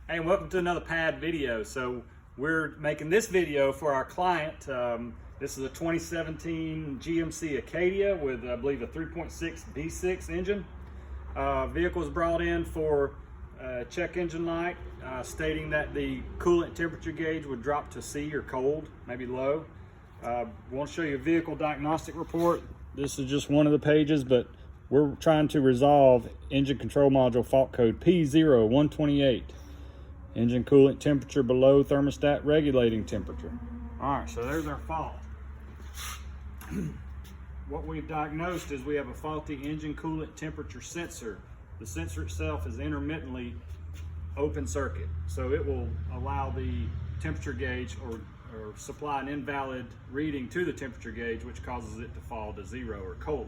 Hey, and welcome to another pad video. So we're making this video for our client. This is a 2017 GMC Acadia with, I believe, a 3.6 V6 engine. Vehicle was brought in for check engine light, stating that the coolant temperature gauge would drop to C or cold, maybe low. I want to show you a vehicle diagnostic report. This is just one of the pages, but we're trying to resolve engine control module fault code P0128. Engine coolant temperature below thermostat regulating temperature. All right, so there's our fault. What we've diagnosed is we have a faulty engine coolant temperature sensor. The sensor itself is intermittently open circuit, so it will allow the temperature gauge or supply an invalid reading to the temperature gauge, which causes it to fall to zero or cold.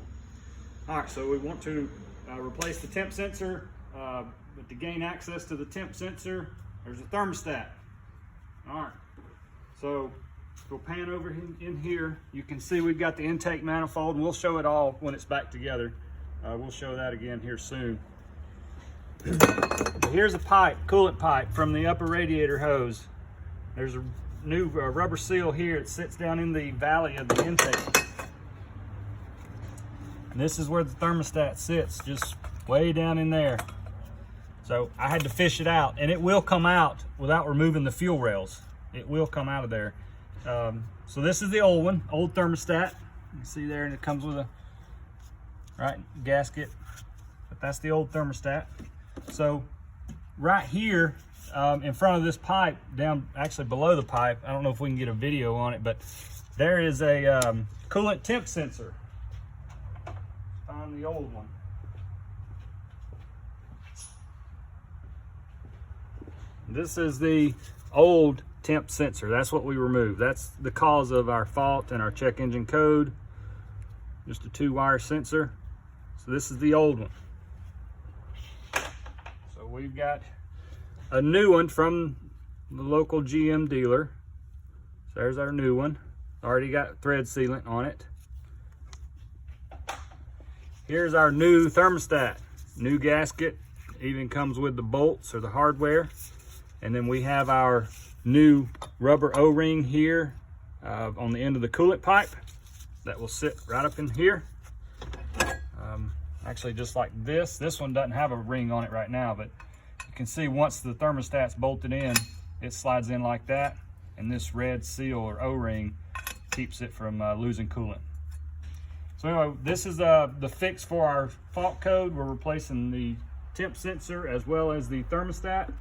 All right, so we want to replace the temp sensor, but to gain access to the temp sensor, there's a thermostat. All right, so we'll pan over in here. You can see we've got the intake manifold, and we'll show it all when it's back together. We'll show that again here soon. Here's a pipe, coolant pipe from the upper radiator hose. There's a new rubber seal here. It sits down in the valley of the intake. And this is where the thermostat sits, just way down in there. So I had to fish it out, and it will come out without removing the fuel rails. It will come out of there. So this is the old one, old thermostat. You can see there, and it comes with a gasket, but that's the old thermostat. So right here in front of this pipe, down actually below the pipe, I don't know if we can get a video on it, but there is a coolant temp sensor on the old one. This is the old temp sensor. That's what we removed. That's the cause of our fault and our check engine code. Just a 2-wire sensor. So this is the old one. So we've got a new one from the local GM dealer. So there's our new one. Already got thread sealant on it. Here's our new thermostat. New gasket. Even comes with the bolts or the hardware. And then we have our new rubber O-ring here on the end of the coolant pipe that will sit right up in here. Actually, just like this. This one doesn't have a ring on it right now, but you can see once the thermostat's bolted in, it slides in like that, and this red seal or O-ring keeps it from losing coolant. So anyway, this is the fix for our fault code. We're replacing the temp sensor as well as the thermostat.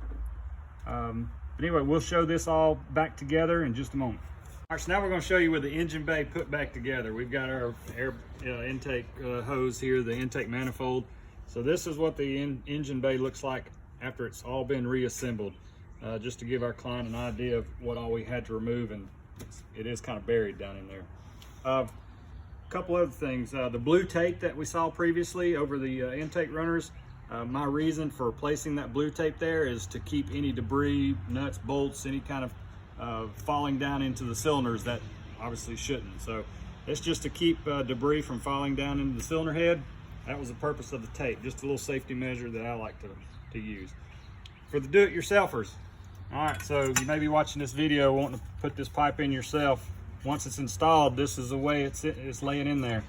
But anyway, we'll show this all back together in just a moment. All right, so now we're going to show you with the engine bay put back together. We've got our air intake hose here, the intake manifold. So this is what the engine bay looks like after it's all been reassembled, just to give our client an idea of what all we had to remove, and it is kind of buried down in there. A couple other things. The blue tape that we saw previously over the intake runners, my reason for replacing that blue tape there is to keep any debris, nuts, bolts, any kind of falling down into the cylinders that obviously shouldn't. So it's just to keep debris from falling down into the cylinder head. That was the purpose of the tape, just a little safety measure that I like to use. For the do-it-yourselfers, all right, so you may be watching this video wanting to put this pipe in yourself. Once it's installed, this is the way it's laying in there.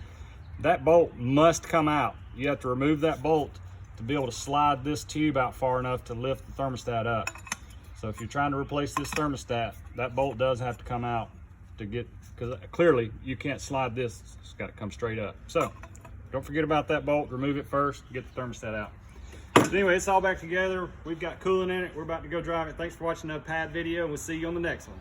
That bolt must come out. You have to remove that bolt to be able to slide this tube out far enough to lift the thermostat up. So if you're trying to replace this thermostat, that bolt does have to come out to get, because clearly you can't slide this, it's got to come straight up. So don't forget about that bolt, remove it first, get the thermostat out. So anyway, it's all back together. We've got coolant in it. We're about to go drive it. Thanks for watching the pad video. We'll see you on the next one.